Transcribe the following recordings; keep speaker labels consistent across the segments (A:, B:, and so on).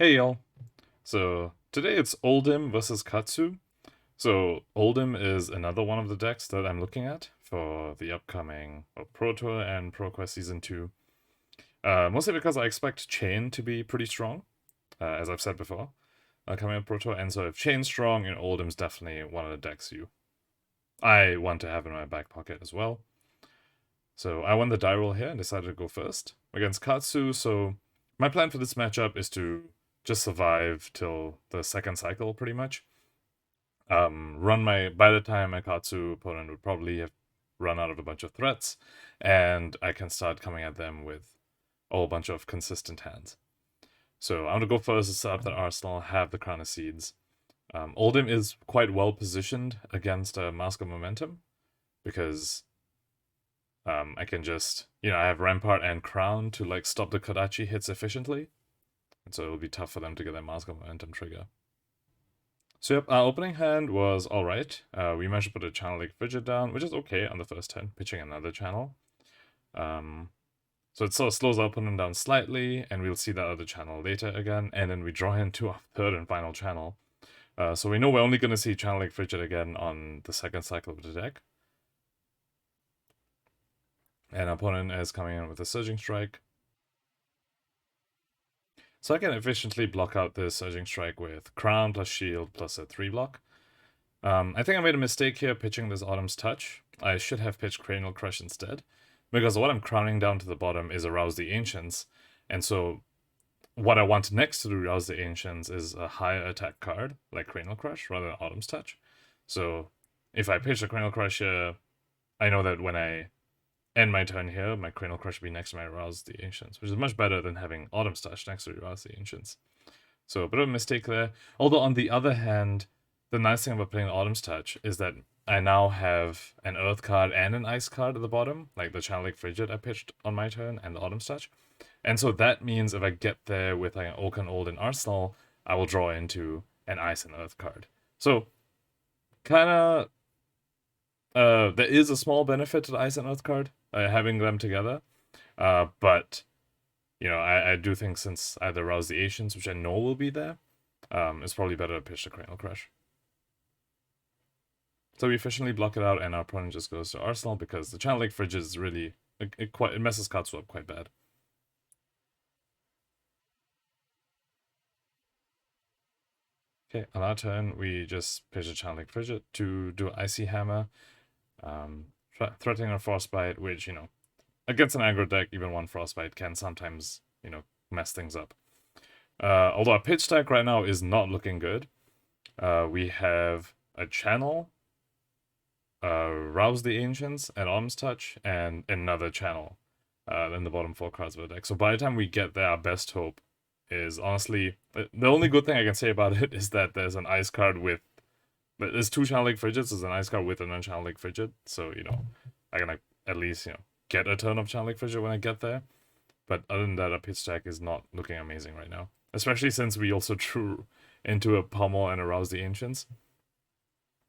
A: Hey y'all. So today it's Oldhim versus Katsu. So Oldhim is another one of the decks that I'm looking at for the upcoming Pro Tour and Pro Quest Season 2. Mostly because I expect Chain to be pretty strong, as I've said before, coming up Pro Tour. And so if Chain's strong, Oldhim's definitely one of the decks I want to have in my back pocket as well. So I won the die roll here and decided to go first against Katsu. So my plan for this matchup is to just survive till the second cycle, pretty much. By the time my Katsu opponent would probably have run out of a bunch of threats, and I can start coming at them with a whole bunch of consistent hands. So I'm gonna go first to set up that arsenal, have the Crown of Seeds. Oldhim is quite well positioned against Mask of Momentum because I can just, I have Rampart and Crown to like stop the Kodachi hits efficiently. And so it'll be tough for them to get their Mask of Momentum trigger. So yep, our opening hand was alright. We managed to put a Channel Lake Frigid down, which is okay on the first turn, pitching another channel. So it sort of slows our opponent down slightly, and we'll see that other channel later again, and then we draw into our third and final channel. So we know we're only going to see Channel Lake Frigid again on the second cycle of the deck. And our opponent is coming in with a Surging Strike. So I can efficiently block out this Surging Strike with Crown plus Shield plus a 3-block. I think I made a mistake here pitching this Autumn's Touch. I should have pitched Cranial Crush instead, because what I'm crowning down to the bottom is Arouse the Ancients, and so what I want next to Arouse the Ancients is a higher attack card, like Cranial Crush, rather than Autumn's Touch. So if I pitch a Cranial Crush here, I know that when I end my turn here, my Cranial Crush will be next to my Arouse the Ancients, which is much better than having Autumn's Touch next to Arouse the Ancients. So a bit of a mistake there. Although on the other hand, the nice thing about playing Autumn's Touch is that I now have an Earth card and an Ice card at the bottom, like the Channel Lake Frigid I pitched on my turn and the Autumn's Touch. And so that means if I get there with like an Oak and Old in Arsenal, I will draw into an Ice and Earth card. So kind of there is a small benefit to the Ice and Earth card, having them together. But I do think since either Rouse the Ancients, which I know will be there, it's probably better to pitch the Cranial Crush. So we efficiently block it out, and our opponent just goes to Arsenal because the Channel Lake Frigid is really it messes Katsu up quite bad. Okay, on our turn, we just pitch a Channel Lake Frigid to do Icy Hammer, threatening a Frostbite, which, against an aggro deck, even one Frostbite can sometimes, mess things up. Although our pitch deck right now is not looking good. We have a channel, Rouse the Ancients, and Autumn's Touch, and another channel in the bottom 4 cards of the deck. So by the time we get there, our best hope is honestly, the only good thing I can say about it is that there's an Ice card with, there's 2 Channel Lake Frigids, there's an Ice card with an Channel Lake Frigid, so, I can at least, get a turn of Channel Lake Frigid when I get there. But other than that, our pitch deck is not looking amazing right now. Especially since we also drew into a Pummel and Arouse the Ancients.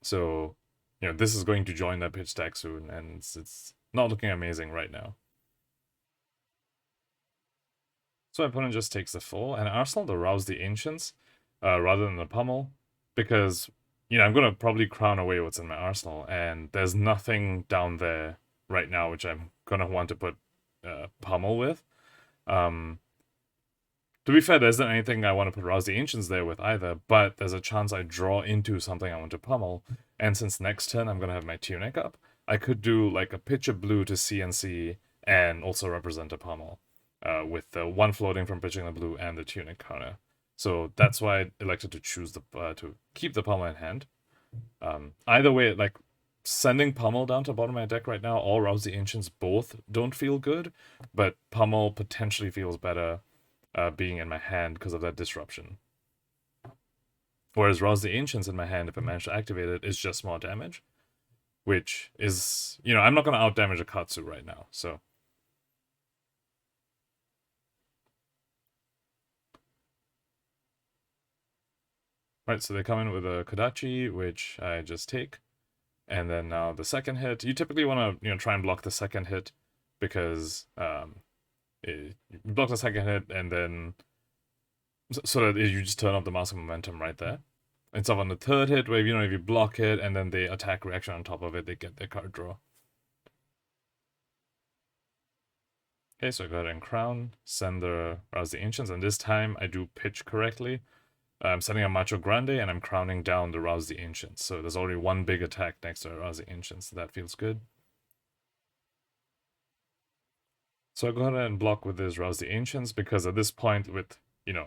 A: So, this is going to join that pitch deck soon, and it's not looking amazing right now. So my opponent just takes the full, and Arsenal to Rouse the Ancients rather than the Pummel, because, I'm going to probably crown away what's in my arsenal, and there's nothing down there right now which I'm going to want to put Pummel with. To be fair, there isn't anything I want to put Rouse the Ancients there with either, but there's a chance I draw into something I want to pummel, and since next turn I'm going to have my Tunic up, I could do like a pitch of blue to CNC and also represent a pummel, with the one floating from pitching the blue and the Tunic counter. So that's why I elected to choose to keep the pummel in hand. Either way, like, sending Pummel down to bottom of my deck right now, or Rouse the Ancients both don't feel good, but Pummel potentially feels better being in my hand because of that disruption. Whereas Rouse the Ancients in my hand, if I manage to activate it, is just more damage. Which is, I'm not going to out-damage a Katsu right now, so. Right, so they come in with a Kodachi, which I just take. And then now the second hit, you typically want to, try and block the second hit because you block the second hit, and then So that you just turn off the mask of momentum right there. Instead of on the third hit, where if you block it and then they attack reaction on top of it, they get their card draw. Okay, so I go ahead and crown, send the Rouse the Ancients, and this time I do pitch correctly. I'm sending a Macho Grande and I'm crowning down the Rouse the Ancients. So there's already one big attack next to Rouse the Ancients, so that feels good. So I go ahead and block with this Rouse the Ancients because at this point with,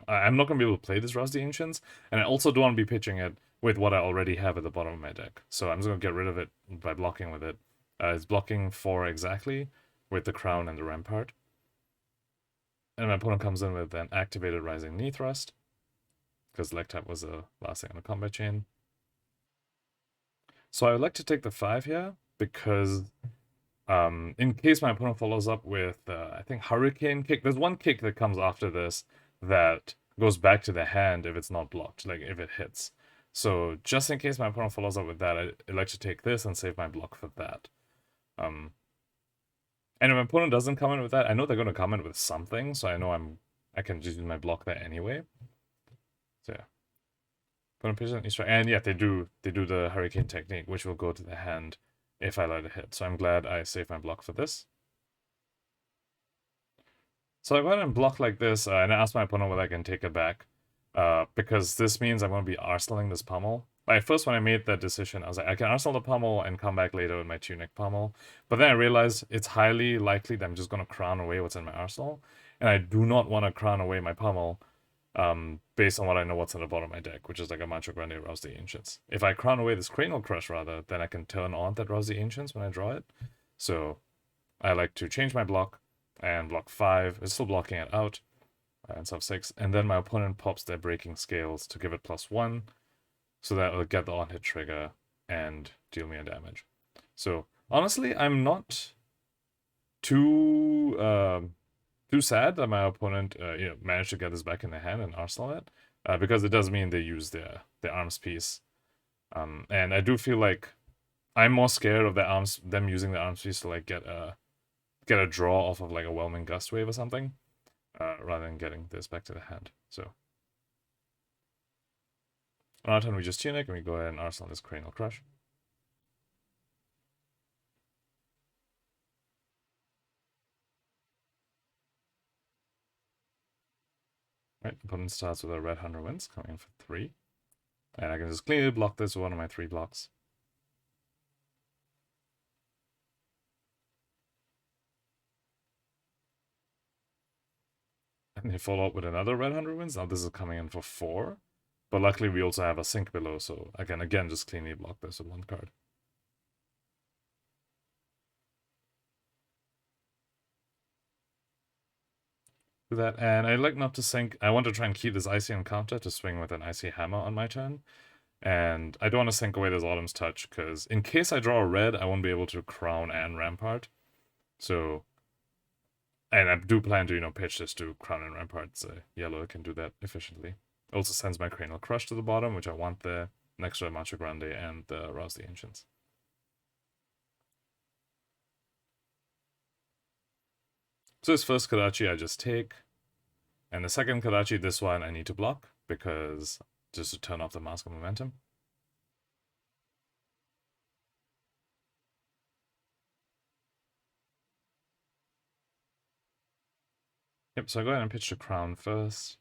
A: I'm not going to be able to play this Rouse the Ancients, and I also don't want to be pitching it with what I already have at the bottom of my deck. So I'm just going to get rid of it by blocking with it. It's blocking 4 exactly with the Crown and the Rampart. And my opponent comes in with an activated Rising Knee Thrust, because leg tap was the last thing on the combat chain. So I would like to take the 5 here, because in case my opponent follows up with, I think, Hurricane Kick. There's one kick that comes after this that goes back to the hand if it's not blocked, like if it hits. So just in case my opponent follows up with that, I'd like to take this and save my block for that. And if my opponent doesn't come in with that, I know they're going to come in with something, so I know I can just use my block there anyway. So yeah. Opponent pitches an Easter, and yeah, they do the Hurricane technique, which will go to the hand if I let it hit. So I'm glad I saved my block for this. So I go ahead and block like this, and I ask my opponent whether I can take it back, because this means I'm going to be arsenaling this pummel. Like, first, when I made that decision, I was like, I can arsenal the pummel and come back later with my tunic pummel. But then I realized it's highly likely that I'm just going to crown away what's in my arsenal, and I do not want to crown away my pummel based on what I know what's in the bottom of my deck, which is like a Macho Grande Rouse the Ancients. If I crown away this Cranial Crush, rather, then I can turn on that Rouse the Ancients when I draw it. So I like to change my block, and block 5 is still blocking it out, and sub 6, and then my opponent pops their Breaking Scales to give it +1, so that it'll get the on-hit trigger and deal me a damage. So honestly, I'm not too sad that my opponent managed to get this back in the hand and arsenal it, because it does mean they use their arms piece, and I do feel like I'm more scared of them using the arms piece to like get a draw off of like a Whelming Gust Wave or something, rather than getting this back to the hand. So on our turn, we just tunic and we go ahead and arsenal this Cranial Crush. Right, opponent starts with a red 100 wins, coming in for 3. And I can just cleanly block this with one of my 3 blocks. And they follow up with another red 100 wins. Now this is coming in for 4. But luckily we also have a sink below, so I can again just cleanly block this with 1 card. Do that, and I like not to sink. I want to try and keep this Icy Encounter to swing with an Icy Hammer on my turn. And I don't want to sink away this Autumn's Touch, because in case I draw a red, I won't be able to Crown and Rampart. So, and I do plan to, pitch this to Crown and Rampart, so yellow can do that efficiently. Also sends my Cranial Crush to the bottom, which I want there, next to a Macho Grande and the Rouse the Ancients. So this first Kadachi I just take, and the second Kadachi, this one, I need to block, because just to turn off the Mask of Momentum. Yep, so I go ahead and pitch the Crown first.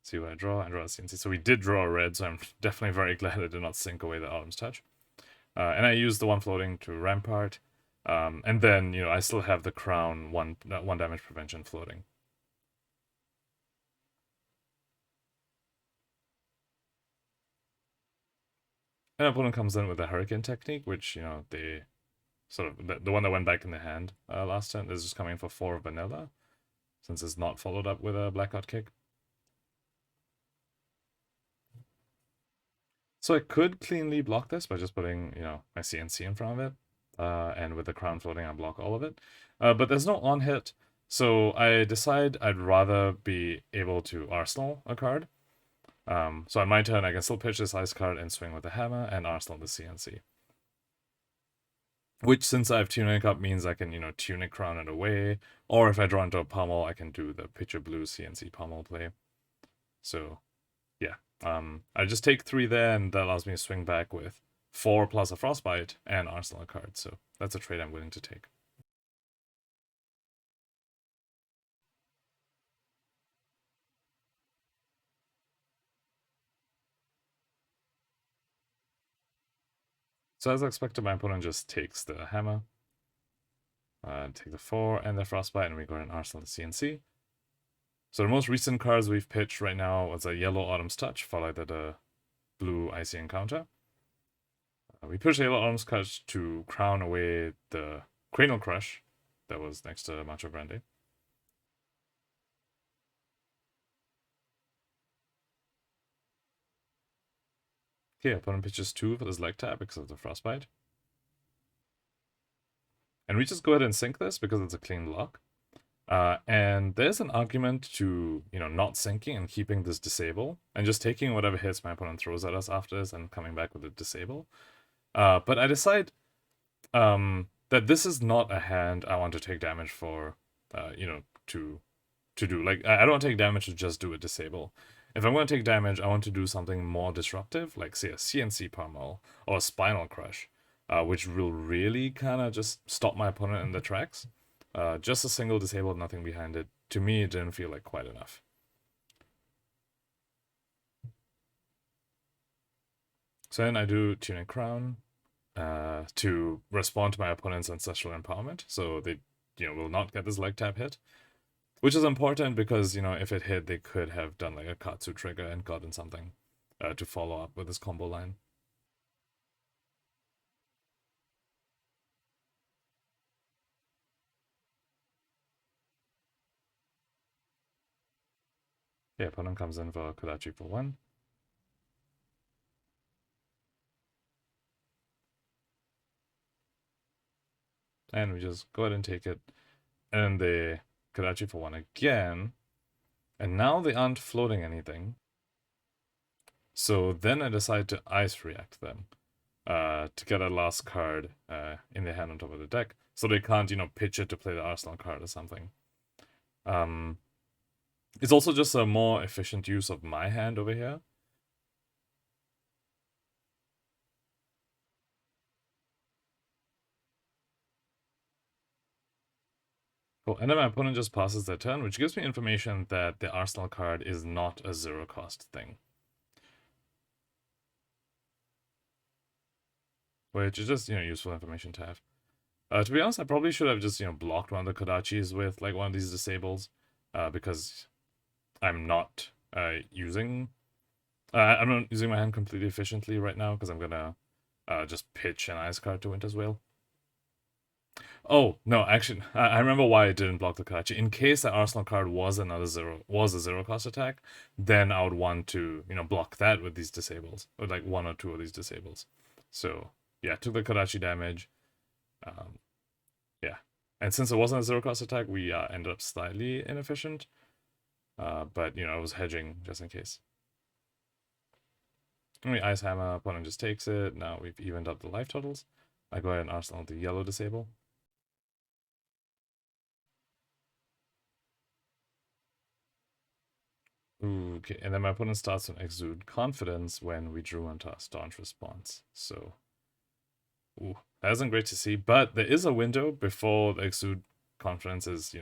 A: See what I draw. I draw a CNC. So we did draw a red, so I'm definitely very glad I did not sink away the Autumn's Touch. And I used the one floating to Rampart. And then, I still have the Crown one damage prevention floating. And opponent comes in with the Hurricane technique, which, they sort of, the one that went back in the hand last turn is just coming for 4 of vanilla, since it's not followed up with a Blackout Kick. So I could cleanly block this by just putting, my CNC in front of it. And with the Crown floating, I block all of it. But there's no on-hit, so I decide I'd rather be able to arsenal a card. So on my turn, I can still pitch this ice card and swing with the hammer and arsenal the CNC. Which, since I have Tunic up, means I can, Tunic Crown it away. Or if I draw into a pummel, I can do the Pitcher Blue CNC pummel play. So yeah, I just take 3 there, and that allows me to swing back with 4 plus a Frostbite and Arsenal card. So that's a trade I'm willing to take. So as expected, my opponent just takes the hammer, take the 4 and the Frostbite, and we go in Arsenal to CNC. So the most recent cards we've pitched right now was a yellow Autumn's Touch, followed by the blue Icy Encounter. We pushed a yellow Autumn's Touch to crown away the Cranial Crush that was next to Macho Grande. Okay, opponent pitches 2 for this leg tap because of the Frostbite. And we just go ahead and sink this because it's a clean block. And there's an argument to, not sinking and keeping this disable and just taking whatever hits my opponent throws at us after this and coming back with a disable. But I decide that this is not a hand I want to take damage for, to do. Like, I don't want to take damage to just do a disable. If I'm going to take damage, I want to do something more disruptive, like, say, a CNC Pummel or a Spinal Crush, which will really kind of just stop my opponent in the tracks. Just a single disable, nothing behind it. To me, it didn't feel like quite enough. So then I do Tunic Crown to respond to my opponent's Ancestral Empowerment, so they, will not get this leg tap hit. Which is important because, if it hit, they could have done like a Katsu trigger and gotten something to follow up with this combo line. Yeah, opponent comes in for Kodachi for 1. And we just go ahead and take it. And they Kodachi for 1 again. And now they aren't floating anything. So then I decide to Ice React them to get a last card in their hand on top of the deck. So they can't, pitch it to play the Arsenal card or something. It's also just a more efficient use of my hand over here. Cool, and then my opponent just passes their turn, which gives me information that the Arsenal card is not a 0-cost thing. Which is just, useful information to have. To be honest, I probably should have just, blocked one of the Kodachis with, like, one of these disables, because I'm not using my hand completely efficiently right now, because I'm gonna just pitch an Ice card to Winter's Whale. Oh, no, actually, I remember why I didn't block the Kodachi. In case the Arsenal card was a 0-cost attack, then I would want to, block that with these disables, or like 1 or 2 of these disables. So, yeah, took the Kodachi damage. Yeah. And since it wasn't a 0-cost attack, we ended up slightly inefficient. But, I was hedging just in case. And we Ice Hammer, opponent just takes it. Now we've evened up the life totals. I go ahead and Arsenal the yellow disable. Ooh, okay, and then my opponent starts to exude confidence when we drew onto a staunch response. So, ooh, that isn't great to see. But there is a window before the exude confidence is,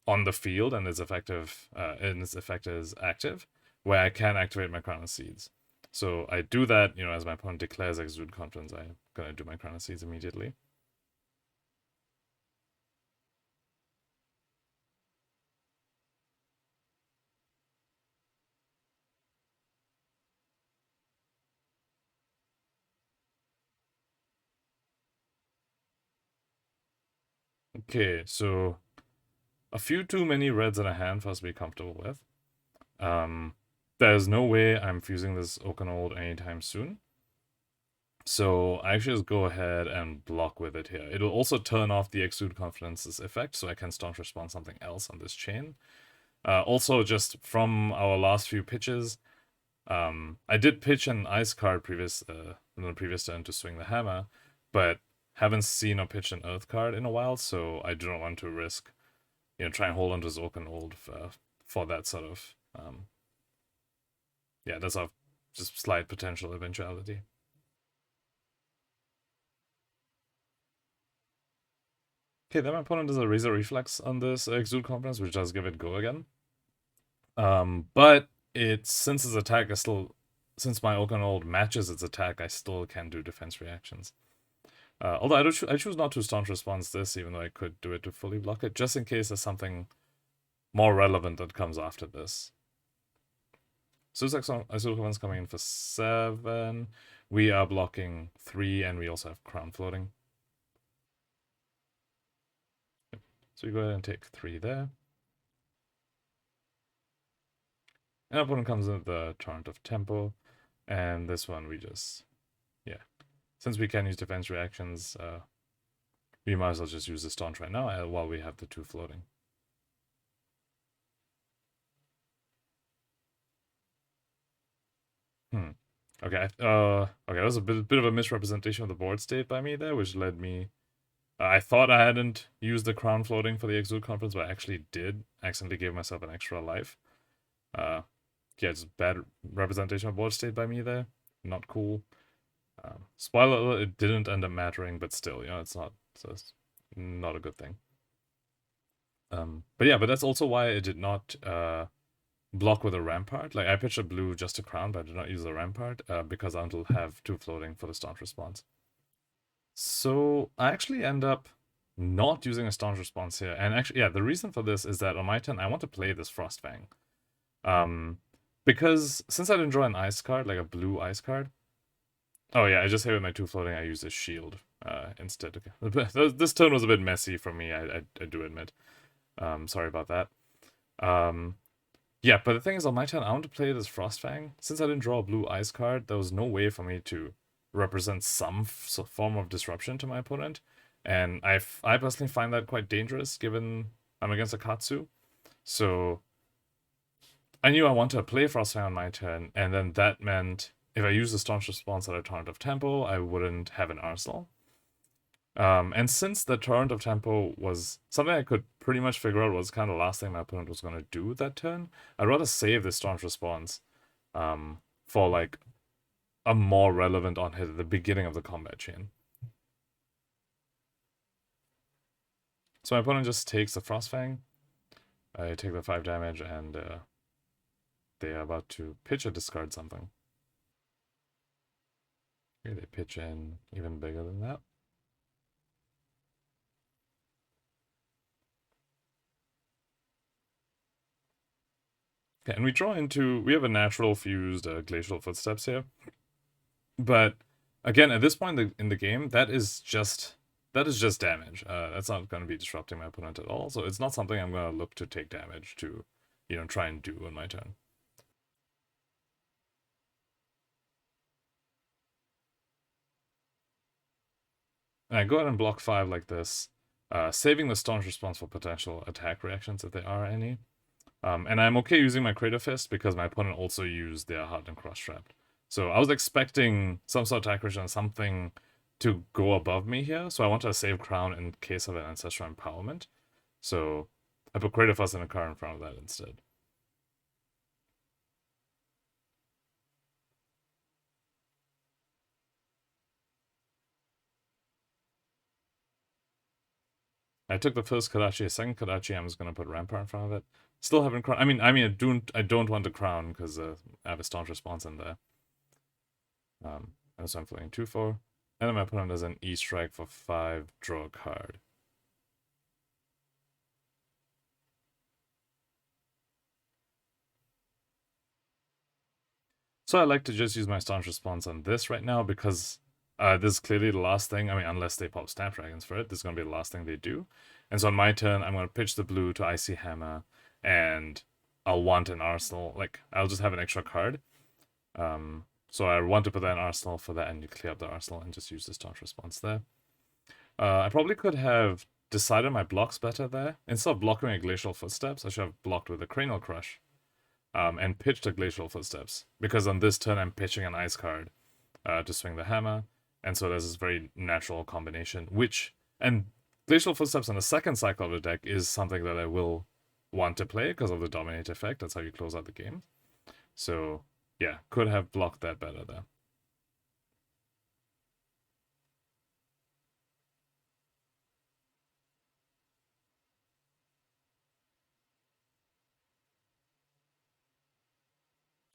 A: on the field and its effective, and its effect is active, where I can activate my Crown of Seeds. So I do that, as my opponent declares exude confidence, I'm gonna do my Crown of Seeds immediately. Okay, so a few too many reds in a hand for us to be comfortable with. There's no way I'm fusing this Okanold anytime soon. So I actually just go ahead and block with it here. It'll also turn off the Exude Confidence's effect, so I can staunch respond something else on this chain. Also, just from our last few pitches, I did pitch an Ice card in the previous turn to swing the hammer, but haven't seen or pitched an Earth card in a while, so I do not want to risk, try and hold on to Zork and Old for that sort of yeah, does have just slight potential eventuality. Okay, then my opponent does a Razor Reflex on this Exude Confidence, which does give it go again. But since its attack is still, since my Old matches its attack, I still can do defense reactions. Although I choose not to Staunch Response this, even though I could do it to fully block it, just in case there's something more relevant that comes after this. So Exude coming in for 7. We are blocking 3, and we also have Crown floating. So we go ahead and take 3 there. And opponent comes in with the Torrent of Tempo, and this one we just, yeah. Since we can use defense reactions, we might as well just use the Staunch right now while we have the 2 floating. Okay, okay, that was a bit of a misrepresentation of the board state by me there, which led me... I thought I hadn't used the Crown floating for the Exude Conference, but I actually did. Accidentally gave myself an extra life. Yeah, just bad representation of board state by me there. Not cool. Spoiler alert, it didn't end up mattering, but still, you know, it's not a good thing. But yeah, but that's also why I did not block with a Rampart. Like, I pitched a blue just to Crown, but I did not use the Rampart because I will have 2 floating for the Staunch Response. So I actually end up not using a Staunch Response here. And actually, yeah, the reason for this is that on my turn, I want to play this Frostfang. Because since I didn't draw an ice card, like a blue ice card. Oh yeah, I just hit with my 2 floating, I use a shield instead. Okay. This turn was a bit messy for me, I do admit. Sorry about that. Yeah, but the thing is, on my turn, I want to play this Frostfang. Since I didn't draw a blue ice card, there was no way for me to represent some form of disruption to my opponent. And I personally find that quite dangerous, given I'm against a Katsu. So I knew I wanted to play Frostfang on my turn, and then that meant if I use the Staunch Response at a Torrent of Tempo, I wouldn't have an arsenal. And since the Torrent of Tempo was something I could pretty much figure out was kind of the last thing my opponent was going to do that turn, I'd rather save the Staunch Response for like a more relevant on hit at the beginning of the combat chain. So my opponent just takes the Frostfang. I take the 5 damage, and they are about to pitch or discard something. Here they pitch in even bigger than that. Okay, and we draw into... We have a natural fused Glacial Footsteps here. But again, at this point in the game, that is just damage. That's not going to be disrupting my opponent at all. So it's not something I'm going to look to take damage to, you know, try and do on my turn. And I go ahead and block 5 like this, saving the Staunch Response for potential attack reactions if there are any. And I'm okay using my Crater Fist because my opponent also used their Hardened Cross Trap. So I was expecting some sort of attack reaction, something to go above me here. So I wanted to save Crown in case of an Ancestral Empowerment. So I put Crater Fist in a card in front of that instead. I took the first Kadachi, a second Kadachi, I'm just gonna put Rampart in front of it. Still haven't crown. I don't want the crown because I have a Staunch Response in there. And so I'm playing 2/4. And then my opponent does an E-Strike for 5, draw a card. So I like to just use my Staunch Response on this right now because this is clearly the last thing. I mean, unless they pop Snapdragons for it, this is going to be the last thing they do. And so on my turn, I'm going to pitch the blue to Icy Hammer, and I'll want an arsenal. Like, I'll just have an extra card. So I want to put that in arsenal for that, and you clear up the arsenal and just use the Staunch Response there. I probably could have decided my blocks better there. Instead of blocking a Glacial Footsteps, I should have blocked with a Cranial Crush. And pitched a Glacial Footsteps. Because on this turn, I'm pitching an Ice card to swing the hammer. And so there's this very natural combination, and Glacial Footsteps in the second cycle of the deck is something that I will want to play because of the Dominate effect. That's how you close out the game. So yeah, could have blocked that better there.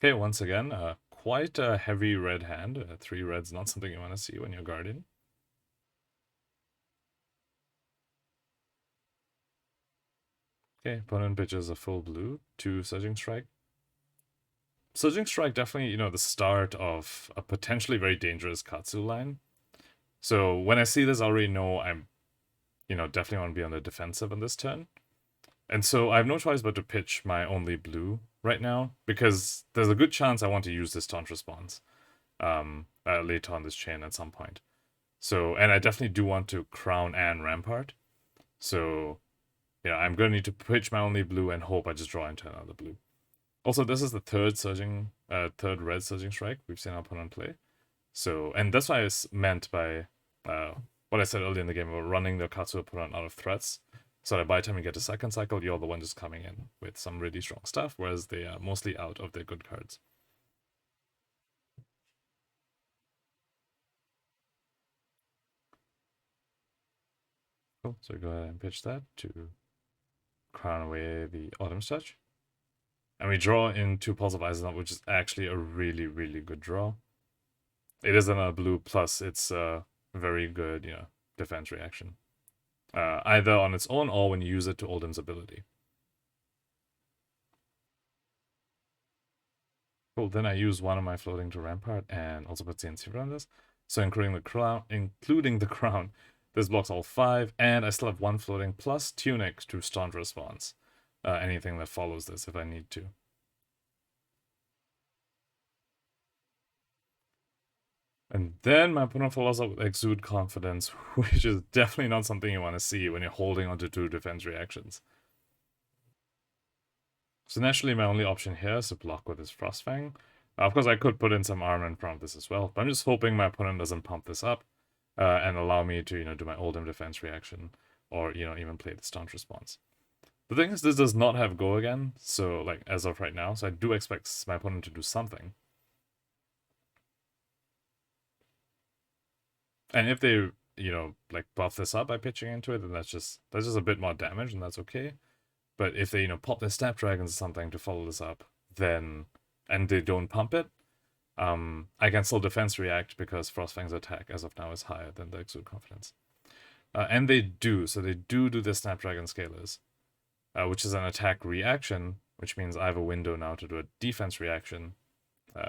A: Okay, once again, quite a heavy red hand. 3 red's not something you want to see when you're guardian. Okay, opponent pitches a full blue, 2 Surging Strike. Surging Strike definitely, the start of a potentially very dangerous Katsu line. So when I see this, I already know I'm, definitely want to be on the defensive on this turn. And so I have no choice but to pitch my only blue right now, because there's a good chance I want to use this taunt response later on this chain at some point. So, and I definitely do want to crown and rampart. So, yeah, I'm going to need to pitch my only blue and hope I just draw into another blue. Also, this is the third red surging strike we've seen our opponent play. So, and that's why I meant by what I said earlier in the game about running the Katsu opponent out of threats. So that by the time you get to second cycle, you're the one just coming in with some really strong stuff, whereas they are mostly out of their good cards. Cool. So go ahead and pitch that to crown away the Autumn's Touch. And we draw in 2 Pulse of Eisenhower, which is actually a really, really good draw. It is another blue, plus it's a very good, defense reaction. Either on its own or when you use it to Oldhim's ability. Cool, then I use one of my floating to rampart and also put CNC around this. So including the crown, this blocks all 5, and I still have 1 floating plus tunic to stunt response. Anything that follows this if I need to. And then my opponent follows up with Exude Confidence, which is definitely not something you want to see when you're holding onto 2 defense reactions. So naturally, my only option here is to block with his Frostfang. Of course, I could put in some armor in front of this as well, but I'm just hoping my opponent doesn't pump this up and allow me to, do my Oldhim defense reaction or, even play the stunt response. The thing is, this does not have go again, so, like, as of right now, so I do expect my opponent to do something. And if they, like, buff this up by pitching into it, then that's just a bit more damage, and that's okay. But if they, pop their Snapdragons or something to follow this up, then, and they don't pump it, I can still defense react because Frostfang's attack as of now is higher than the Exude Confidence. And they do, so they do the Snapdragon Scalers, which is an attack reaction, which means I have a window now to do a defense reaction,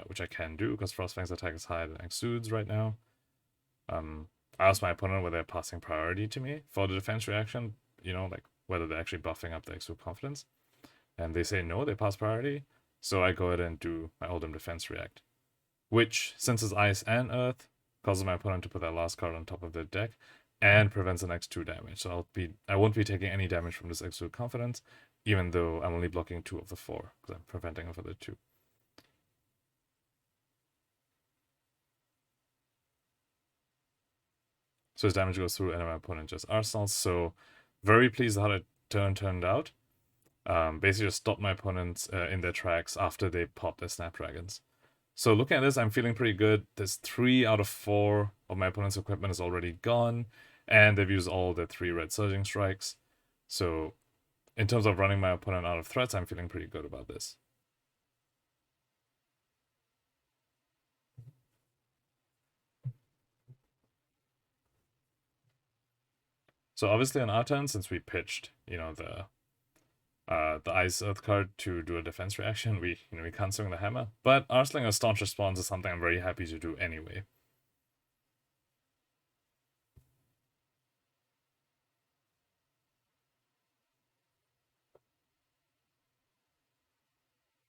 A: which I can do because Frostfang's attack is higher than Exude's right now. I asked my opponent whether they're passing priority to me for the defense reaction, like whether they're actually buffing up the Exude Confidence. And they say no, they pass priority. So I go ahead and do my Oldhim defense react, which, since it's ice and earth, causes my opponent to put that last card on top of their deck and prevents the next 2 damage. So I won't be taking any damage from this Exude Confidence, even though I'm only blocking 2 of the 4 because I'm preventing for the 2. So his damage goes through and my opponent just arsenals. So very pleased how the turn turned out. Basically just stopped my opponents in their tracks after they popped their Snapdragons. So looking at this, I'm feeling pretty good. There's 3 out of 4 of my opponent's equipment is already gone, and they've used all the 3 red surging strikes. So in terms of running my opponent out of threats, I'm feeling pretty good about this. So obviously on our turn, since we pitched, the Ice Earth card to do a defense reaction, we can't swing the hammer. But Arsling a Staunch Response is something I'm very happy to do anyway.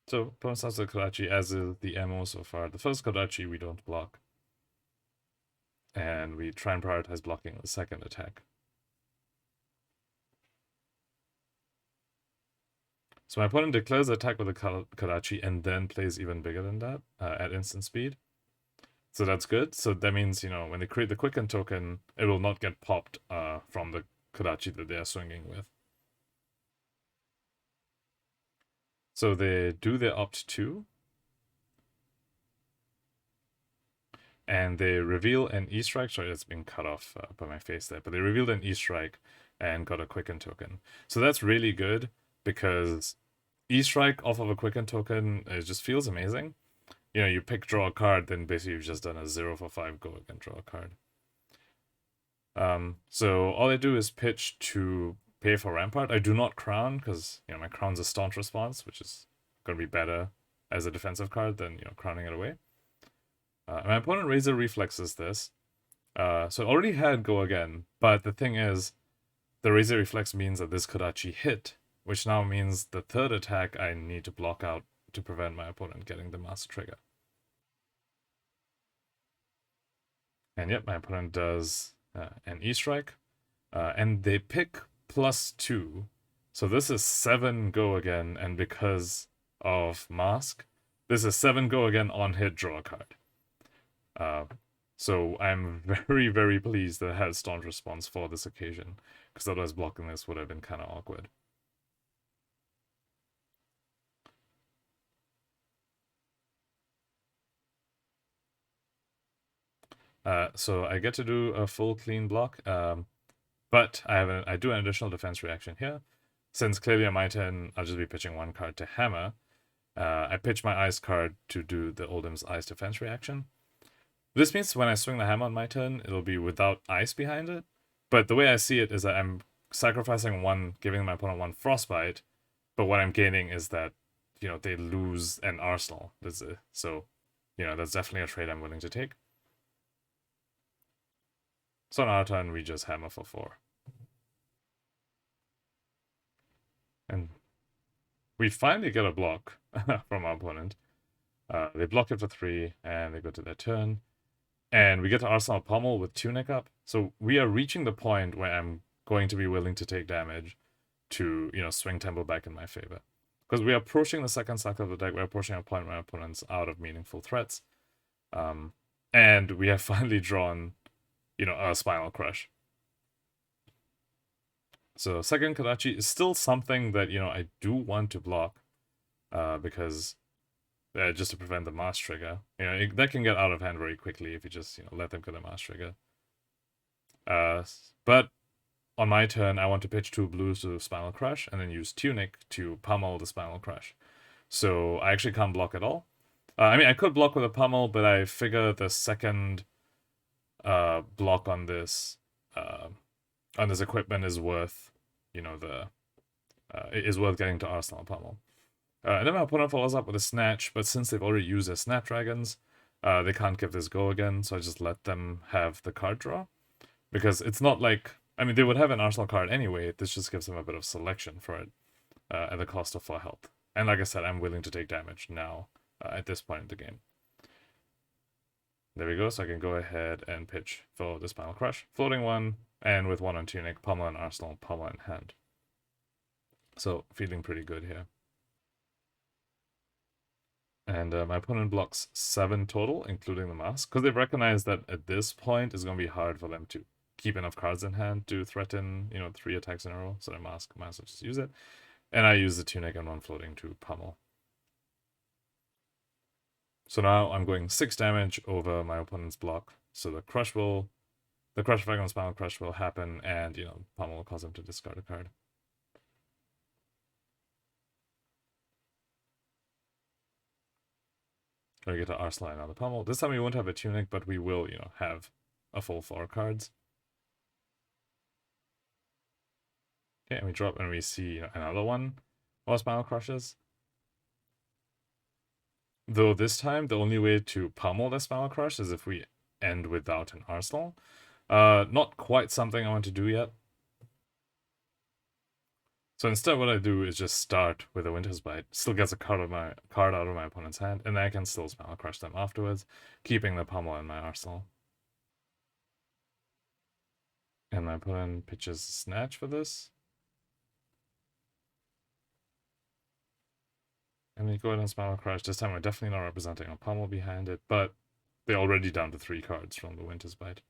A: So opponent starts with Kodachi, as is the MO so far. The first Kodachi we don't block. And we try and prioritize blocking the second attack. So my opponent declares the attack with a Kodachi and then plays even bigger than that at instant speed. So that's good. So that means, when they create the Quicken token, it will not get popped from the Kodachi that they are swinging with. So they do their opt 2. and they reveal an E-Strike. Sorry, that's being cut off by my face there, but they revealed an E-Strike and got a Quicken token. So that's really good because E-Strike off of a Quicken token, it just feels amazing. You know, you pick draw a card, then basically you've just done a 0 for 5 go again, draw a card. So all I do is pitch to pay for Rampart. I do not crown because, you know, my crown's a staunch response, which is going to be better as a defensive card than, you know, crowning it away. My opponent Razor reflexes this. So it already had go again, but the thing is, the Razor reflex means that this could actually hit, which now means the third attack I need to block out to prevent my opponent getting the master trigger. And yep, my opponent does an E-Strike, and they pick +2. So this is 7 go again, and because of Mask, this is 7 go again on hit, draw a card. So I'm very, very pleased that it has Staunch Response for this occasion, because otherwise blocking this would have been kind of awkward. So I get to do a full clean block, but I do an additional defense reaction here. Since clearly on my turn, I'll just be pitching one card to hammer. I pitch my ice card to do the Oldhim's ice defense reaction. This means when I swing the hammer on my turn, it'll be without ice behind it. But the way I see it is that I'm sacrificing one, giving my opponent one frostbite, but what I'm gaining is that, you know, they lose an arsenal. So, you know, that's definitely a trade I'm willing to take. So on our turn, we just hammer for 4. And we finally get a block from our opponent. They block it for 3, and they go to their turn. And we get to Arsenal Pommel with Tunic up. So we are reaching the point where I'm going to be willing to take damage to, you know, swing tempo back in my favor. Because we are approaching the second cycle of the deck. We're approaching a point where our opponent's out of meaningful threats. And we have finally drawn, you know, a Spinal Crush. So second Kadachi is still something that, you know, I do want to block. Because just to prevent the mass trigger. You know, that can get out of hand very quickly if you just, you know, let them get a mass trigger. But on my turn, I want to pitch 2 blues to Spinal Crush and then use Tunic to pummel the Spinal Crush. So I actually can't block at all. I mean, I could block with a pummel, but I figure the second block on this equipment is worth, you know, is worth getting to Arsenal Pummel. And then my opponent follows up with a Snatch, but since they've already used their Snapdragons, they can't give this go again, so I just let them have the card draw. Because it's not like, I mean, they would have an Arsenal card anyway, this just gives them a bit of selection for it at the cost of 4 health. And like I said, I'm willing to take damage now at this point in the game. There we go, so I can go ahead and pitch for the Spinal Crush. Floating 1, and with 1 on Tunic, Pummel and Arsenal, Pummel in hand. So, feeling pretty good here. And my opponent blocks 7 total, including the mask, because they've recognized that at this point it's going to be hard for them to keep enough cards in hand to threaten, you know, 3 attacks in a row. So their mask will just use it. And I use the Tunic and 1 floating to pummel. So now I'm going 6 damage over my opponent's block. So the crush effect on Spinal Crush will happen, and, you know, pummel will cause him to discard a card. We get to Arsenal and another pummel. This time we won't have a Tunic, but we will, you know, have a full 4 cards. Okay, and we drop and we see, you know, another one of Spinal Crushes. Though this time, the only way to pummel the Spinal Crush is if we end without an Arsenal. Not quite something I want to do yet. So instead what I do is just start with a Winter's Bite. Still gets a card out of my opponent's hand, and then I can still Spinal Crush them afterwards, keeping the pummel in my arsenal. And my opponent pitches Snatch for this. And we go ahead and Spinal Crush. This time we're definitely not representing a pummel behind it, but they're already down to 3 cards from the Winter's Bite.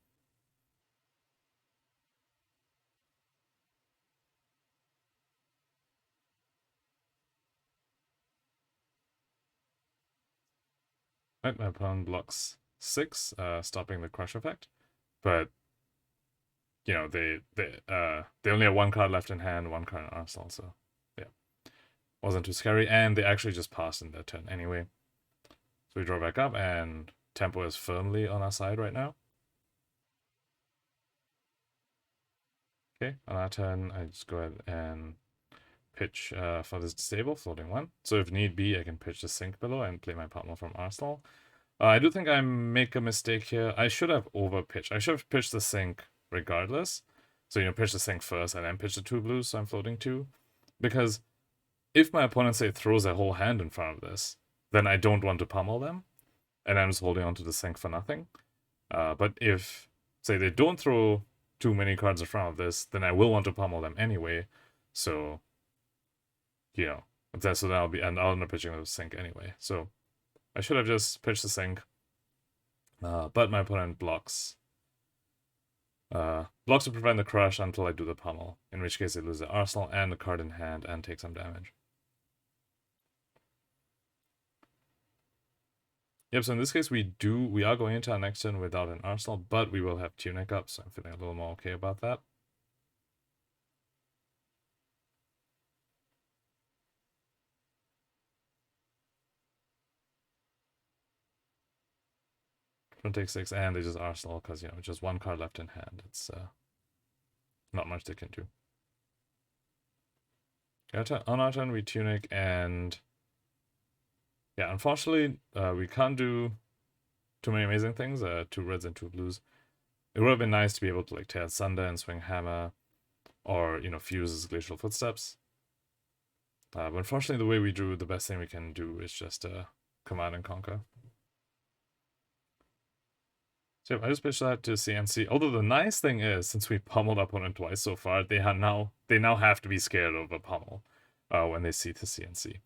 A: Right, my opponent blocks 6, stopping the crush effect. But you know, they only have one card left in hand, one card in arsenal, so yeah. Wasn't too scary, and they actually just passed in their turn anyway. So we draw back up, and tempo is firmly on our side right now. Okay, on our turn, I just go ahead and pitch for this disable, floating 1. So if need be, I can pitch the sink below and play my Pommel from arsenal. I do think I make a mistake here. I should have over-pitched. I should have pitched the sink regardless. So, you know, pitch the sink first and then pitch the 2 blues, so I'm floating 2. Because if my opponent, say, throws a whole hand in front of this, then I don't want to pummel them, and I'm just holding on to the sink for nothing. But if, say, they don't throw too many cards in front of this, then I will want to pummel them anyway. So, you know, so then I'll end up pitching the sink anyway. So I should have just pitched the sink, but my opponent blocks. Blocks to prevent the crush until I do the pummel, in which case they lose the arsenal and the card in hand and take some damage. Yep, so in this case we are going into our next turn without an arsenal, but we will have Tunic up, so I'm feeling a little more okay about that. Don't take 6, and they just arsenal because, you know, just one card left in hand. It's not much they can do. On our turn we Tunic, and yeah, unfortunately we can't do too many amazing things. 2 reds and 2 blues. It would have been nice to be able to like tear asunder and swing hammer, or, you know, fuse glacial footsteps. But unfortunately, the way we drew, the best thing we can do is just command and conquer. So I just pitched that to CNC. Although the nice thing is, since we pummeled opponent twice so far, they now have to be scared of a pummel when they see the CNC.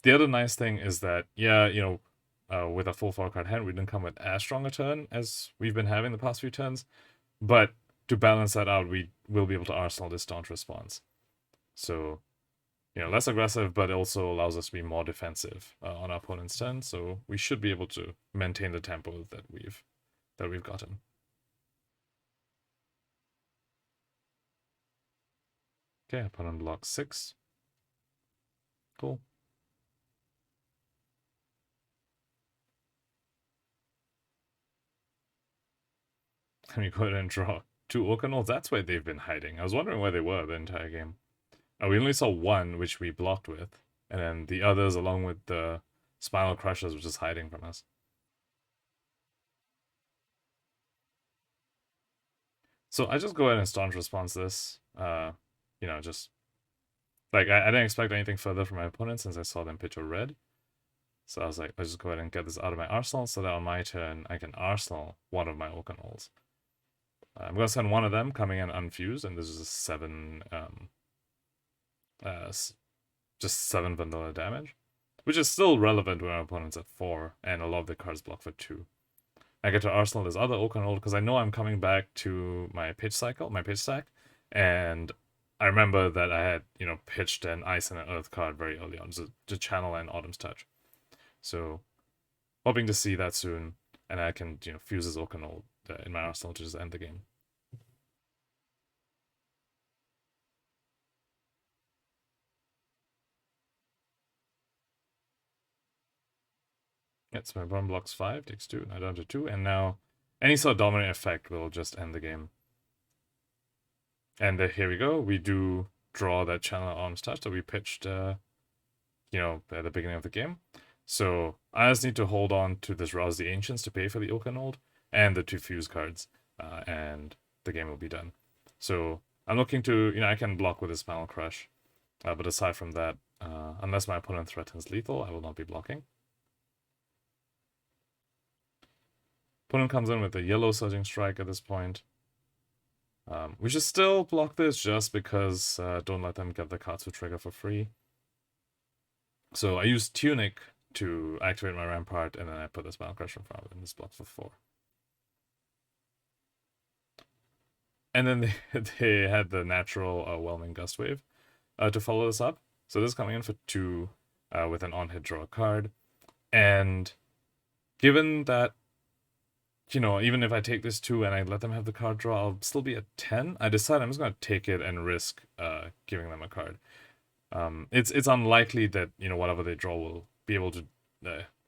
A: The other nice thing is that, yeah, you know, with a full 4-card hand, we didn't come with as strong a turn as we've been having the past few turns. But to balance that out, we will be able to arsenal this staunch response. So, you know, less aggressive, but also allows us to be more defensive on our opponent's turn. So we should be able to maintain the tempo that we've gotten. Okay, opponent blocks 6. Cool. And we go ahead and draw 2 Orcanals. That's where they've been hiding. I was wondering where they were the entire game. We only saw one, which we blocked with, and then the others, along with the Spinal Crushers, were just hiding from us. So I just go ahead and staunch response this. You know, just like I didn't expect anything further from my opponent since I saw them pitch a red. So I was like, let's just go ahead and get this out of my arsenal so that on my turn I can arsenal one of my Orcanals. I'm gonna send one of them coming in unfused, and this is a 7 just 7 vanilla damage, which is still relevant when our opponent's at 4, and a lot of the cards block for 2. I get to arsenal this other Orcanal because I know I'm coming back to my pitch cycle, my pitch stack, and I remember that I had, you know, pitched an Ice and an Earth card very early on, to channel an Autumn's Touch. So, hoping to see that soon, and I can, you know, fuse this Orcanal in my arsenal to just end the game. Yeah, so my burn blocks 5, takes 2, now down to 2, and now any sort of dominant effect will just end the game. And here we go. We do draw that channel Autumn's Touch that we pitched, you know, at the beginning of the game. So I just need to hold on to this Rouse the Ancients to pay for the Orcanold and the 2 fuse cards, and the game will be done. So I'm looking to, you know, I can block with a Spinal Crush, but aside from that, unless my opponent threatens lethal, I will not be blocking. Opponent comes in with a yellow Surging Strike at this point. We should still block this just because don't let them get the Katsu trigger for free. So I use Tunic to activate my Rampart, and then I put the Spinal Crush in front of it, and this blocks for 4. And then they had the natural Whelming Gust Wave to follow this up. So this is coming in for 2 with an on-hit draw card. And given that, you know, even if I take this 2 and I let them have the card draw, I'll still be at 10. I decide I'm just going to take it and risk giving them a card. It's unlikely that, you know, whatever they draw will be able to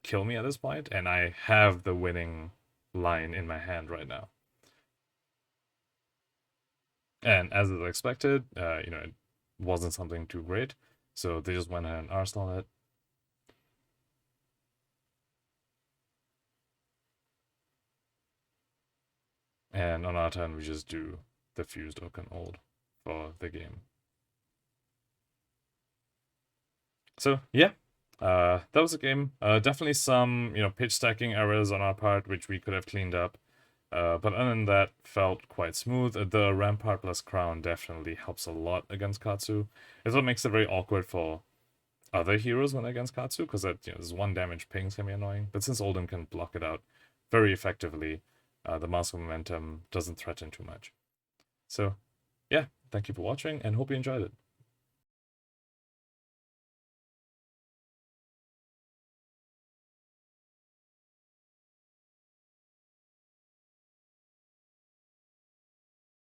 A: kill me at this point, and I have the winning line in my hand right now. And as is expected, you know, it wasn't something too great, so they just went ahead and arsenal it. And on our turn, we just do the fused Oak and Old for the game. So yeah, that was a game. Definitely some, you know, pitch stacking errors on our part, which we could have cleaned up. But other than that, felt quite smooth. The Rampart plus Crown definitely helps a lot against Katsu. It's what makes it very awkward for other heroes when against Katsu, because that, you know, this 1 damage pings can be annoying. But since Oldhim can block it out very effectively, the Mask of Momentum doesn't threaten too much. So yeah, thank you for watching and hope you enjoyed it.